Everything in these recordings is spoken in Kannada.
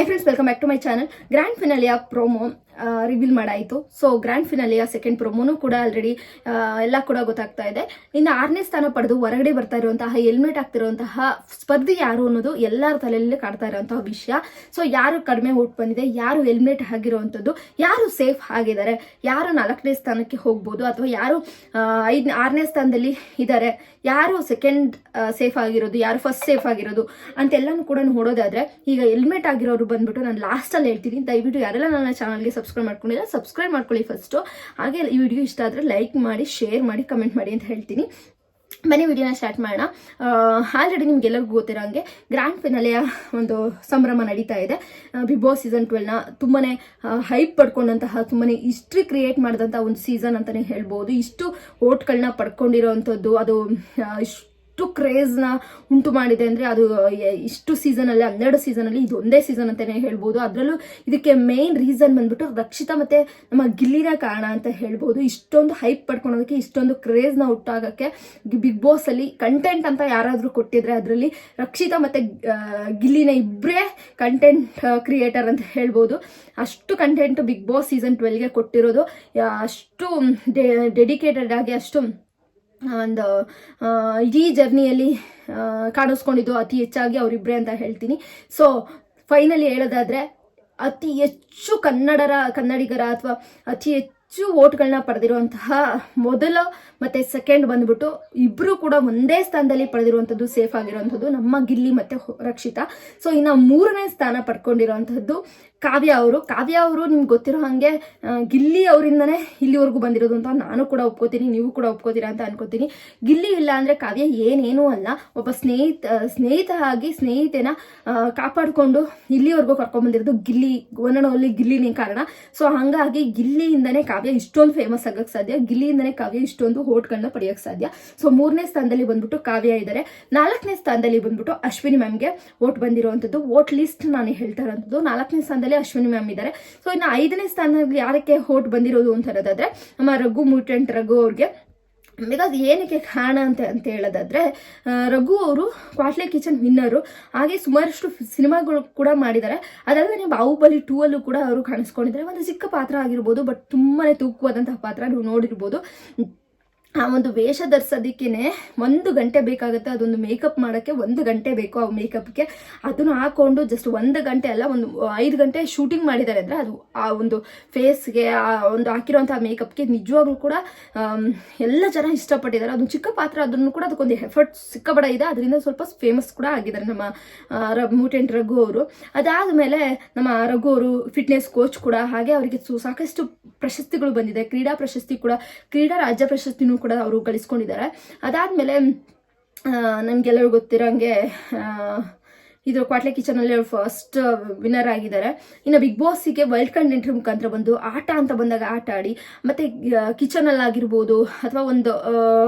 High friends, welcome back to my channel. Grand ಫಿನಾಲಿಯ ಪ್ರೋಮೋ ರಿವೀಲ್ ಮಾಡಾಯಿತು. ಸೊ ಗ್ರ್ಯಾಂಡ್ ಫಿನಾಲಿಯ ಸೆಕೆಂಡ್ ಪ್ರೋಮೋನು ಕೂಡ ಆಲ್ರೆಡಿ ಎಲ್ಲ ಕೂಡ ಗೊತ್ತಾಗ್ತಾ ಇದೆ. ಇನ್ನು 6ನೇ ಸ್ಥಾನ ಪಡೆದು ಹೊರಗಡೆ ಬರ್ತಾ ಇರುವಂತಹ ಹೆಲ್ಮೆಟ್ ಆಗ್ತಿರುವಂತಹ ಸ್ಪರ್ಧಿ ಯಾರು ಅನ್ನೋದು ಎಲ್ಲರ ತಲೆಯಲ್ಲಿ ಕಾಡ್ತಾ ಇರುವಂತಹ ವಿಷಯ. ಸೊ ಯಾರು ಕಡಿಮೆ ಓಟ್ ಬಂದಿದೆ, ಯಾರು ಹೆಲ್ಮೆಟ್ ಆಗಿರುವಂಥದ್ದು, ಯಾರು ಸೇಫ್ ಆಗಿದ್ದಾರೆ, ಯಾರು 4ನೇ ಸ್ಥಾನಕ್ಕೆ ಹೋಗ್ಬೋದು, ಅಥವಾ ಯಾರು 6ನೇ ಸ್ಥಾನದಲ್ಲಿ ಇದ್ದಾರೆ, ಯಾರು ಸೆಕೆಂಡ್ ಸೇಫ್ ಆಗಿರೋದು, ಯಾರು ಫಸ್ಟ್ ಸೇಫ್ ಆಗಿರೋದು ಅಂತೆಲ್ಲನೂ ಕೂಡ ನೋಡೋದಾದ್ರೆ, ಈಗ ಹೆಲ್ಮೆಟ್ ಆಗಿರೋರು ಬಂದ್ಬಿಟ್ಟು ನಾನು ಲಾಸ್ಟಲ್ಲಿ ಹೇಳ್ತೀನಿ. ದಯವಿಟ್ಟು ಯಾರೆಲ್ಲ ನನ್ನ ಚಾನಲ್ಗೆ ಸಬ್ಸ್ಕ್ರೈಬ್ ಮಾಡ್ಕೊಂಡಿಲ್ಲ, ಸಬ್ಸ್ಕ್ರೈಬ್ ಮಾಡ್ಕೊಳ್ಳಿ ಫಸ್ಟು. ಹಾಗೆ ಈ ವಿಡಿಯೋ ಇಷ್ಟ ಆದರೆ ಲೈಕ್ ಮಾಡಿ, ಶೇರ್ ಮಾಡಿ, ಕಮೆಂಟ್ ಮಾಡಿ ಅಂತ ಹೇಳ್ತೀನಿ. ಬನ್ನಿ ವಿಡಿಯೋನ ಸ್ಟಾರ್ಟ್ ಮಾಡೋಣ. ಆಲ್ರೆಡಿ ನಿಮ್ಗೆಲ್ಲರಿಗೂ ಗೊತ್ತಿರೋ ಹಂಗೆ ಗ್ರ್ಯಾಂಡ್ ಫಿನಾಲೆಯ ಒಂದು ಸಂಭ್ರಮ ನಡೀತಾ ಇದೆ. ಬಿಗ್ ಬಾಸ್ ಸೀಸನ್ 12ನ ತುಂಬಾ ಹೈಪ್ ಪಡ್ಕೊಂಡಂತಹ, ತುಂಬಾ ಹಿಸ್ಟ್ರಿ ಕ್ರಿಯೇಟ್ ಮಾಡಿದಂಥ ಒಂದು ಸೀಸನ್ ಅಂತಲೇ ಹೇಳ್ಬೋದು. ಇಷ್ಟು ಓಟ್ಗಳನ್ನ ಪಡ್ಕೊಂಡಿರೋವಂಥದ್ದು, ಅದು ಇಷ್ಟು ಕ್ರೇಜ್ನ ಉಂಟು ಮಾಡಿದೆ ಅಂದರೆ ಅದು ಇಷ್ಟು ಸೀಸನಲ್ಲಿ, 12 ಸೀಸನಲ್ಲಿ ಇದೊಂದೇ ಸೀಸನ್ ಅಂತಲೇ ಹೇಳ್ಬೋದು. ಅದರಲ್ಲೂ ಇದಕ್ಕೆ ಮೇನ್ ರೀಸನ್ ಬಂದ್ಬಿಟ್ಟು ರಕ್ಷಿತಾ ಮತ್ತು ನಮ್ಮ ಗಿಲ್ಲಿನ ಕಾರಣ ಅಂತ ಹೇಳ್ಬೋದು. ಇಷ್ಟೊಂದು ಹೈಪ್ ಪಡ್ಕೊಳೋದಕ್ಕೆ, ಇಷ್ಟೊಂದು ಕ್ರೇಜ್ನ ಹುಟ್ಟಾಗೋಕ್ಕೆ ಬಿಗ್ ಬಾಸಲ್ಲಿ ಕಂಟೆಂಟ್ ಅಂತ ಯಾರಾದರೂ ಕೊಟ್ಟಿದ್ರೆ ಅದರಲ್ಲಿ ರಕ್ಷಿತಾ ಮತ್ತು ಗಿಲ್ಲಿನ ಇಬ್ಬರೇ ಕಂಟೆಂಟ್ ಕ್ರಿಯೇಟರ್ ಅಂತ ಹೇಳ್ಬೋದು. ಅಷ್ಟು ಕಂಟೆಂಟ್ ಬಿಗ್ ಬಾಸ್ ಸೀಸನ್ 12ಗೆ ಕೊಟ್ಟಿರೋದು, ಅಷ್ಟು ಡೆಡಿಕೇಟೆಡ್ ಆಗಿ, ಅಷ್ಟು ಒಂದು ಇಡೀ ಜರ್ನಿಯಲ್ಲಿ ಕಾಣಿಸ್ಕೊಂಡಿದ್ದು ಅತಿ ಹೆಚ್ಚಾಗಿ ಅವರಿಬ್ಬರೇ ಅಂತ ಹೇಳ್ತೀನಿ. ಸೊ ಫೈನಲಿ ಹೇಳೋದಾದರೆ, ಅತಿ ಹೆಚ್ಚು ಕನ್ನಡಿಗರ ಅಥವಾ ಅತಿ ಹೆಚ್ಚು ಓಟ್ಗಳನ್ನ ಪಡೆದಿರುವಂತಹ ಮೊದಲ ಮತ್ತು ಸೆಕೆಂಡ್ ಬಂದ್ಬಿಟ್ಟು ಇಬ್ಬರು ಕೂಡ ಒಂದೇ ಸ್ಥಾನದಲ್ಲಿ ಪಡೆದಿರುವಂಥದ್ದು, ಸೇಫ್ ಆಗಿರುವಂಥದ್ದು ನಮ್ಮ ಗಿಲ್ಲಿ ಮತ್ತು ರಕ್ಷಿತಾ. ಸೊ ಇನ್ನು 3ನೇ ಸ್ಥಾನ ಪಡ್ಕೊಂಡಿರುವಂಥದ್ದು ಕಾವ್ಯ ಅವರು ನಿಮ್ಗೆ ಗೊತ್ತಿರೋ ಹಾಗೆ ಗಿಲ್ಲಿ ಅವರಿಂದನೇ ಇಲ್ಲಿವರೆಗೂ ಬಂದಿರೋದು ಅಂತ ನಾನು ಕೂಡ ಒಪ್ಕೋತೀನಿ, ನೀವು ಕೂಡ ಒಪ್ಕೋತೀರಾ ಅಂತ ಅನ್ಕೋತೀನಿ. ಗಿಲ್ಲಿ ಇಲ್ಲ ಅಂದರೆ ಕಾವ್ಯ ಏನೇನೂ ಅಲ್ಲ. ಒಬ್ಬ ಸ್ನೇಹಿತ ಆಗಿ ಸ್ನೇಹಿತೆನ ಕಾಪಾಡಿಕೊಂಡು ಇಲ್ಲಿವರೆಗೂ ಕರ್ಕೊಂಡ್ಬಂದಿರೋದು ಗಿಲ್ಲಿ, ಒನ್ನಡಲ್ಲಿ ಗಿಲ್ಲಿನೇ ಕಾರಣ. ಸೊ ಹಾಗಾಗಿ ಗಿಲ್ಲಿಯಿಂದನೇ ಕಾವ್ಯ ಇಷ್ಟೊಂದು ಫೇಮಸ್ ಆಗೋಕ್ಕೆ ಸಾಧ್ಯ, ಗಿಲ್ಲಿಯಿಂದನೇ ಕಾವ್ಯ ಇಷ್ಟೊಂದು ಓಟ್ಗಳನ್ನ ಪಡೆಯೋಕ್ಕೆ ಸಾಧ್ಯ. ಸೊ 3ನೇ ಸ್ಥಾನದಲ್ಲಿ ಬಂದ್ಬಿಟ್ಟು ಕಾವ್ಯ ಇದ್ದಾರೆ. 4ನೇ ಸ್ಥಾನದಲ್ಲಿ ಬಂದ್ಬಿಟ್ಟು ಅಶ್ವಿನಿ ಮ್ಯಾಮ್ಗೆ ಓಟ್ ಬಂದಿರುವಂಥದ್ದು. ಓಟ್ ಲಿಸ್ಟ್ ನಾನು ಹೇಳ್ತಾ ಇರೋಂಥದ್ದು. 4ನೇ ಸ್ಥಾನದಲ್ಲಿ ಅಶ್ವಿನಿ ಮ್ಯಾಮ್ ಇದ್ದಾರೆ. ಸೊ ಇನ್ನು 5ನೇ ಸ್ಥಾನದಲ್ಲಿ ಯಾರಕ್ಕೆ ಓಟ್ ಬಂದಿರೋದು ಅಂತ ಹೇಳೋದಾದ್ರೆ, ನಮ್ಮ ರಘು ಅವ್ರಿಗೆ. ಬಿಕಾಸ್ ಏನಕ್ಕೆ ಕಾರಣ ಅಂತ ಹೇಳೋದಾದ್ರೆ, ರಘು ಅವರು ಕ್ವಾಟ್ಲೆ ಕಿಚನ್ ವಿನ್ನರು, ಹಾಗೆ ಸುಮಾರಷ್ಟು ಸಿನಿಮಾಗಳು ಕೂಡ ಮಾಡಿದ್ದಾರೆ. ಅದಲ್ಲದೆ ಬಾಹುಬಲಿ 2 ಅಲ್ಲೂ ಕೂಡ ಅವರು ಕಾಣಿಸ್ಕೊಂಡಿದ್ದಾರೆ. ಒಂದು ಚಿಕ್ಕ ಪಾತ್ರ ಆಗಿರ್ಬೋದು, ಬಟ್ ತುಂಬಾನೇ ತೂಕವಾದಂತಹ ಪಾತ್ರ, ನೀವು ನೋಡಿರ್ಬೋದು. ಆ ಒಂದು ವೇಷ ಧರಿಸೋದಕ್ಕೇನೆ 1 ಗಂಟೆ ಬೇಕಾಗುತ್ತೆ. ಅದೊಂದು ಮೇಕಪ್ ಮಾಡೋಕ್ಕೆ 1 ಗಂಟೆ ಬೇಕು. ಆ ಮೇಕಪ್ಗೆ ಅದನ್ನು ಹಾಕೊಂಡು ಜಸ್ಟ್ 1 ಗಂಟೆ ಅಲ್ಲ, ಒಂದು 5 ಗಂಟೆ ಶೂಟಿಂಗ್ ಮಾಡಿದ್ದಾರೆ ಅಂದರೆ ಅದು ಆ ಒಂದು ಫೇಸ್ಗೆ, ಆ ಒಂದು ಹಾಕಿರೋಂಥ ಮೇಕಪ್ಗೆ ನಿಜವಾಗ್ಲೂ ಕೂಡ ಎಲ್ಲ ಜನ ಇಷ್ಟಪಟ್ಟಿದ್ದಾರೆ. ಅದೊಂದು ಚಿಕ್ಕ ಪಾತ್ರ, ಅದನ್ನು ಕೂಡ ಅದಕ್ಕೊಂದು ಎಫರ್ಟ್ ಸಿಕ್ಕಬಡ ಇದೆ. ಅದರಿಂದ ಸ್ವಲ್ಪ ಫೇಮಸ್ ಕೂಡ ಆಗಿದ್ದಾರೆ ನಮ್ಮ ಮ್ಯೂಟೆಂಟ್ ರಘು ಅವರು. ಅದಾದಮೇಲೆ ನಮ್ಮ ರಘು ಅವರು ಫಿಟ್ನೆಸ್ ಕೋಚ್ ಕೂಡ, ಹಾಗೆ ಅವರಿಗೆ ಸಾಕಷ್ಟು ಪ್ರಶಸ್ತಿಗಳು ಬಂದಿದೆ. ಕ್ರೀಡಾ ಪ್ರಶಸ್ತಿ ಕೂಡ, ಕ್ರೀಡಾ ರಾಜ್ಯ ಪ್ರಶಸ್ತಿನೂ ಕೂಡ ಅವರು ಗಳಿಸ್ಕೊಂಡಿದ್ದಾರೆ. ಅದಾದಮೇಲೆ ನಮಗೆಲ್ಲರೂ ಗೊತ್ತಿರೋಂಗೆ ಇದು ಕ್ವಾಟ್ಲೆ ಕಿಚನಲ್ಲಿ ಫಸ್ಟ್ ವಿನ್ನರ್ ಆಗಿದ್ದಾರೆ. ಇನ್ನು ಬಿಗ್ ಬಾಸಿಗೆ ವೈಲ್ಡ್ ಕಾರ್ಡ್ ಎಂಟ್ರಿ ಮುಖಾಂತರ ಬಂದು ಆಟ ಅಂತ ಬಂದಾಗ ಆಟ ಆಡಿ, ಮತ್ತು ಕಿಚನಲ್ಲಿ ಆಗಿರ್ಬೋದು ಅಥವಾ ಒಂದು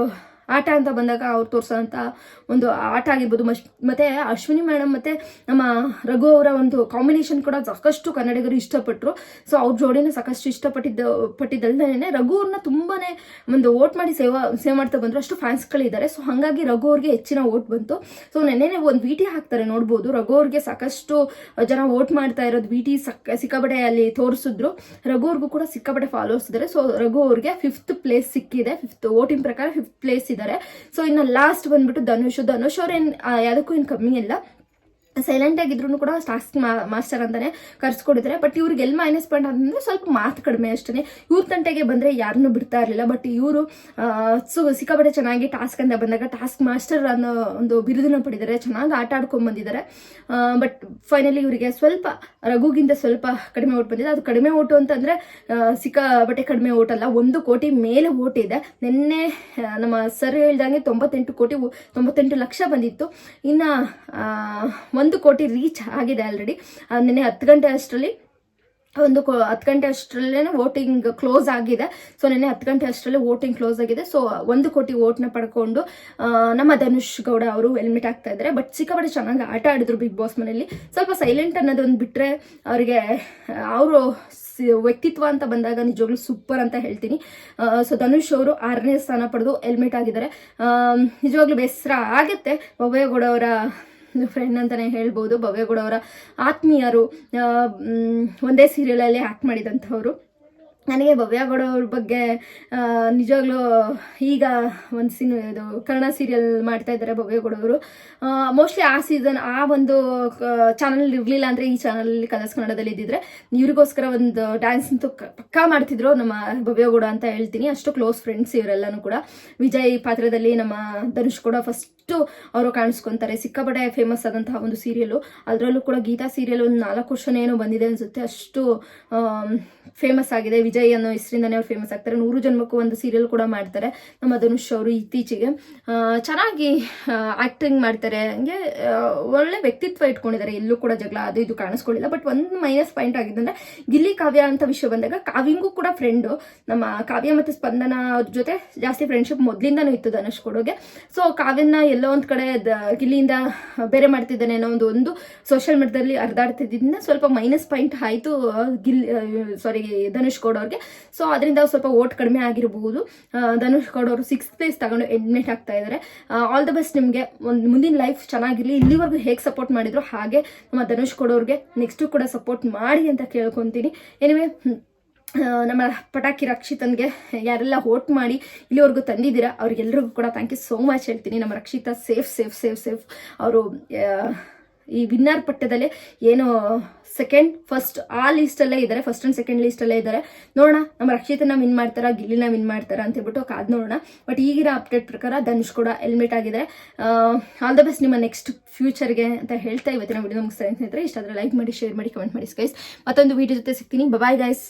ಆಟ ಅಂತ ಬಂದಾಗ ಅವ್ರು ತೋರಿಸೋಂಥ ಒಂದು ಆಟ ಆಗಿರ್ಬೋದು. ಮತ್ತು ಅಶ್ವಿನಿ ಮೇಡಮ್ ಮತ್ತು ನಮ್ಮ ರಘು ಅವರ ಒಂದು ಕಾಂಬಿನೇಷನ್ ಕೂಡ ಸಾಕಷ್ಟು ಕನ್ನಡಿಗರು ಇಷ್ಟಪಟ್ಟರು. ಸೊ ಅವ್ರ ಜೋಡಿನ ಸಾಕಷ್ಟು ಪಟ್ಟಿದ್ದಲ್ದೇ ರಘು ಅವ್ರನ್ನ ತುಂಬಾ ಒಂದು ಓಟ್ ಮಾಡಿ ಸೇವ್ ಮಾಡ್ತಾ ಬಂದರು. ಅಷ್ಟು ಫ್ಯಾನ್ಸ್ಗಳಿದ್ದಾರೆ. ಸೊ ಹಾಗಾಗಿ ರಘು ಅವ್ರಿಗೆ ಹೆಚ್ಚಿನ ಓಟ್ ಬಂತು. ಸೊ ನೆನ್ನೆ ಒಂದು ವಿಟಿ ಹಾಕ್ತಾರೆ, ನೋಡ್ಬೋದು. ರಘು ಅವ್ರಿಗೆ ಸಾಕಷ್ಟು ಜನ ಓಟ್ ಮಾಡ್ತಾ ಇರೋದು ವಿಟಿ ಸಿಕ್ಕಾಪಟ್ಟೆ ಅಲ್ಲಿ ತೋರಿಸಿದ್ರು. ರಘು ಅವ್ರಿಗೂ ಕೂಡ ಸಿಕ್ಕಾಪಟ್ಟೆ ಫಾಲೋವರ್ಸ್ ಇದ್ದಾರೆ. ಸೊ ರಘು ಅವ್ರಿಗೆ 5th ಪ್ಲೇಸ್ ಸಿಕ್ಕಿದೆ. 5th ವೋಟಿಂಗ್ ಪ್ರಕಾರ 5th ಪ್ಲೇಸ್ ಇದ್ದಾರೆ. ಸೊ ಇನ್ನು ಲಾಸ್ಟ್ ಬಂದ್ಬಿಟ್ಟು ಧನುಷ್ ಅವ್ರೇನು ಯಾವುದಕ್ಕೂ ಏನು ಕಮ್ಮಿ ಇಲ್ಲ. ಸೈಲೆಂಟ್ ಆಗಿದ್ರು ಕೂಡ ಟಾಸ್ಕ್ ಮಾಸ್ಟರ್ ಅಂತಾನೆ ಕರ್ಸ್ಕೊಂಡಿದ್ದಾರೆ. ಬಟ್ ಇವ್ರಿಗೆ ಎಲ್ಲಿ ಮೈನಸ್ ಪಾಯಿಂಟ್ ಅಂತಂದ್ರೆ ಸ್ವಲ್ಪ ಮಾತು ಕಡಿಮೆ ಅಷ್ಟೇ. ಇವ್ರ ತಂಟೆಗೆ ಬಂದರೆ ಯಾರನ್ನೂ ಬಿಡ್ತಾ ಇರಲಿಲ್ಲ. ಬಟ್ ಇವರು ಸಿಕ್ಕಾಪಟ್ಟೆ ಚೆನ್ನಾಗಿ ಟಾಸ್ಕ್ ಅಂತ ಬಂದಾಗ ಟಾಸ್ಕ್ ಮಾಸ್ಟರ್ ಅನ್ನೋ ಒಂದು ಬಿರುದನ್ನು ಪಡೆದಿದ್ದಾರೆ. ಚೆನ್ನಾಗಿ ಆಟ ಆಡ್ಕೊಂಡು ಬಂದಿದ್ದಾರೆ. ಬಟ್ ಫೈನಲಿ ಇವರಿಗೆ ಸ್ವಲ್ಪ ರಘುಗಿಂತ ಸ್ವಲ್ಪ ಕಡಿಮೆ ಓಟ್ ಬಂದಿದೆ. ಅದು ಕಡಿಮೆ ಓಟು ಅಂತಂದರೆ ಸಿಕ್ಕಾಪಟ್ಟೆ ಕಡಿಮೆ ಓಟ್ ಅಲ್ಲ, 1 ಕೋಟಿ ಮೇಲೆ ಓಟ್ ಇದೆ. ನಿನ್ನೆ ನಮ್ಮ ಸರ್ ಹೇಳ್ದಂಗೆ 98 ಲಕ್ಷ ಬಂದಿತ್ತು. ಇನ್ನು 1 ಕೋಟಿ ರೀಚ್ ಆಗಿದೆ ಆಲ್ರೆಡಿ. ನಿನ್ನೆ 10 ಗಂಟೆ ಅಷ್ಟರಲ್ಲಿ 10 ಗಂಟೆ ಅಷ್ಟರಲ್ಲೇ ವೋಟಿಂಗ್ ಕ್ಲೋಸ್ ಆಗಿದೆ. ಸೊ ನಿನ್ನೆ 10 ಗಂಟೆ ಅಷ್ಟರಲ್ಲಿ ವೋಟಿಂಗ್ ಕ್ಲೋಸ್ ಆಗಿದೆ. ಸೊ 1 ಕೋಟಿ ವೋಟ್ನ ಪಡ್ಕೊಂಡು ನಮ್ಮ ಧನುಷ್ ಗೌಡ ಅವರು ಹೆಲ್ಮೆಟ್ ಆಗ್ತಾ ಇದ್ದಾರೆ. ಬಟ್ ಸಿಕ್ಕಾಪಟ್ಟೆ ಚೆನ್ನಾಗಿ ಆಟ ಆಡಿದ್ರು ಬಿಗ್ ಬಾಸ್ ಮನೆಯಲ್ಲಿ. ಸ್ವಲ್ಪ ಸೈಲೆಂಟ್ ಅನ್ನೋದೊಂದು ಬಿಟ್ಟರೆ ಅವರಿಗೆ ಅವರು ವ್ಯಕ್ತಿತ್ವ ಅಂತ ಬಂದಾಗ ನಿಜವಾಗ್ಲೂ ಸೂಪರ್ ಅಂತ ಹೇಳ್ತೀನಿ. ಸೊ ಧನುಷ್ ಅವರು 6ನೇ ಸ್ಥಾನ ಪಡೆದು ಹೆಲ್ಮೆಟ್ ಆಗಿದ್ದಾರೆ. ನಿಜವಾಗ್ಲೂ ಬೇಸರ ಆಗುತ್ತೆ. ಭವ್ಯಗೌಡ ಅವರ ಫ್ರೆಂಡ್ ಅಂತಲೇ ಹೇಳ್ಬೋದು. ಭವ್ಯಗೌಡ ಅವರ ಆತ್ಮೀಯರು, ಒಂದೇ ಸೀರಿಯಲಲ್ಲಿ ಆ್ಯಕ್ಟ್ ಮಾಡಿದಂಥವ್ರು. ನನಗೆ ಭವ್ಯಗೌಡ ಅವ್ರ ಬಗ್ಗೆ ನಿಜವಾಗ್ಲೂ ಈಗ ಒಂದು ಇದು ಕನ್ನಡ ಸೀರಿಯಲ್ ಮಾಡ್ತಾ ಇದ್ದಾರೆ ಭವ್ಯಗೌಡ ಅವರು. ಮೋಸ್ಟ್ಲಿ ಆ ಸೀಸನ್ ಆ ಒಂದು ಚಾನಲ್ ಇರಲಿಲ್ಲ ಅಂದರೆ ಈ ಚಾನಲಲ್ಲಿ ಕಲರ್ಸ್ ಕನ್ನಡದಲ್ಲಿ ಇದ್ದಿದ್ರೆ ಇವ್ರಿಗೋಸ್ಕರ ಒಂದು ಡ್ಯಾನ್ಸ್ ಅಂತೂ ಪಕ್ಕಾ ಮಾಡ್ತಿದ್ರು ನಮ್ಮ ಭವ್ಯಗೌಡ ಅಂತ ಹೇಳ್ತೀನಿ. ಅಷ್ಟು ಕ್ಲೋಸ್ ಫ್ರೆಂಡ್ಸ್ ಇವರೆಲ್ಲನೂ ಕೂಡ. ವಿಜಯ್ ಪಾತ್ರದಲ್ಲಿ ನಮ್ಮ ಧನುಷ್ ಕೂಡ ಫಸ್ಟು ಅವರು ಕಾಣಿಸ್ಕೊತಾರೆ. ಸಿಕ್ಕಾಪಟ್ಟೆ ಫೇಮಸ್ ಆದಂತಹ ಒಂದು ಸೀರಿಯಲು. ಅದರಲ್ಲೂ ಕೂಡ ಗೀತಾ ಸೀರಿಯಲ್ ಒಂದು 4 ವರ್ಷನೇ ಏನೋ ಬಂದಿದೆ ಅನಿಸುತ್ತೆ, ಅಷ್ಟು ಫೇಮಸ್ ಆಗಿದೆ. ವಿಜಯ್ ಅನ್ನೋ ಹೆಸರಿಂದನೇ ಅವ್ರು ಫೇಮಸ್ ಆಗ್ತಾರೆ. 100 ಜನ್ಮಕ್ಕೂ ಒಂದು ಸೀರಿಯಲ್ ಕೂಡ ಮಾಡ್ತಾರೆ ನಮ್ಮ ಧನುಷ್ ಅವರು ಇತ್ತೀಚೆಗೆ. ಚೆನ್ನಾಗಿ ಆ್ಯಕ್ಟಿಂಗ್ ಮಾಡ್ತಾರೆ, ಹಂಗೆ ಒಳ್ಳೆ ವ್ಯಕ್ತಿತ್ವ ಇಟ್ಕೊಂಡಿದ್ದಾರೆ. ಎಲ್ಲೂ ಕೂಡ ಜಗಳ ಅದು ಇದು ಕಾಣಿಸ್ಕೊಳ್ಳಿಲ್ಲ. ಬಟ್ ಒಂದು ಮೈನಸ್ ಪಾಯಿಂಟ್ ಆಗಿದ್ದಂದ್ರೆ ಗಿಲ್ಲಿ ಕಾವ್ಯ ಅಂತ ವಿಷಯ ಬಂದಾಗ ಕಾವ್ಯಂಗೂ ಕೂಡ ಫ್ರೆಂಡು. ನಮ್ಮ ಕಾವ್ಯ ಮತ್ತು ಸ್ಪಂದನ ಅವ್ರ ಜೊತೆ ಜಾಸ್ತಿ ಫ್ರೆಂಡ್ಶಿಪ್ ಮೊದಲಿಂದನೂ ಇತ್ತು ಧನುಷ್ ಕೊಡೋಗೆ. ಸೊ ಕಾವ್ಯನ ಎಲ್ಲೋ ಒಂದು ಕಡೆ ಗಿಲ್ಲಿಯಿಂದ ಬೇರೆ ಮಾಡ್ತಿದ್ದಾನೆ ಅನ್ನೋ ಒಂದು ಸೋಷಿಯಲ್ ಮೀಡಿಯಾದಲ್ಲಿ ಹರಿದಾಡ್ತಿದ್ದರಿಂದ ಸ್ವಲ್ಪ ಮೈನಸ್ ಪಾಯಿಂಟ್ ಆಯಿತು ಧನುಷ್ ಗೌಡ ಅವ್ರಿಗೆ. ಸೊ ಅದರಿಂದ ಸ್ವಲ್ಪ ಓಟ್ ಕಡಿಮೆ ಆಗಿರಬಹುದು. ಧನುಷ್ ಗೌಡ ಅವರು 6th ಪ್ಲೇಸ್ ತಗೊಂಡು ಎಡ್ಮಿಟ್ ಆಗ್ತಾ ಇದ್ದಾರೆ. ಆಲ್ ದ ಬೆಸ್ಟ್ ನಿಮಗೆ. ಒಂದು ಮುಂದಿನ ಲೈಫ್ ಚೆನ್ನಾಗಿರಲಿ. ಇಲ್ಲಿವರೆಗೂ ಹೇಗೆ ಸಪೋರ್ಟ್ ಮಾಡಿದ್ರು ಹಾಗೆ ನಮ್ಮ ಧನುಷ್ ಗೌಡ ಅವ್ರಿಗೆ ನೆಕ್ಸ್ಟು ಕೂಡ ಸಪೋರ್ಟ್ ಮಾಡಿ ಅಂತ ಕೇಳ್ಕೊತೀನಿ. ಎನಿವೆ, ನಮ್ಮ ಪಟಾಕಿ ರಕ್ಷಿತನ್ಗೆ ಯಾರೆಲ್ಲ ವೋಟ್ ಮಾಡಿ ಇಲ್ಲಿವರೆಗೂ ತಂದಿದ್ದೀರಾ ಅವ್ರಿಗೆಲ್ರಿಗೂ ಕೂಡ ಥ್ಯಾಂಕ್ ಯು ಸೋ ಮಚ್ ಹೇಳ್ತೀನಿ. ನಮ್ಮ ರಕ್ಷಿತಾ ಸೇಫ್ ಅವರು ಈ ವಿನ್ನರ್ ಪಟ್ಟದಲ್ಲಿ ಏನು ಸೆಕೆಂಡ್ ಫಸ್ಟ್ ಆ ಲೀಸ್ಟಲ್ಲೇ ಇದ್ದಾರೆ, ಫಸ್ಟ್ ಆ್ಯಂಡ್ ಸೆಕೆಂಡ್ ಲೀಸ್ಟಲ್ಲೇ ಇದ್ದಾರೆ. ನೋಡೋಣ ನಮ್ಮ ರಕ್ಷಿತನ ವಿನ್ ಮಾಡ್ತಾರಾ ಗಿಲ್ಲಿನ ವಿನ್ ಮಾಡ್ತಾರಾ ಅಂತ ಹೇಳ್ಬಿಟ್ಟು ಕಾದ್ ನೋಡೋಣ. ಬಟ್ ಈಗಿರೋ ಅಪ್ಡೇಟ್ ಪ್ರಕಾರ ಧನುಷ್ ಕೂಡ ಎಲಿಮಿನೇಟ್ ಆಗಿದ್ದಾರೆ. ಆಲ್ ದ ಬೆಸ್ಟ್ ನಿಮ್ಮ ನೆಕ್ಸ್ಟ್ ಫ್ಯೂಚರ್ಗೆ ಅಂತ ಹೇಳ್ತಾ ಇವತ್ತಿನ ವಿಡಿಯೋ ಮುಗಿಸ್ತಾ ಸ್ನೇಹಿತರೆ. ಇಷ್ಟ ಆದರೆ ಲೈಕ್ ಮಾಡಿ, ಶೇರ್ ಮಾಡಿ, ಕಮೆಂಟ್ ಮಾಡಿ ಗೈಸ್. ಮತ್ತೊಂದು ವಿಡಿಯೋ ಜೊತೆ ಸಿಗ್ತೀನಿ. Bye guys.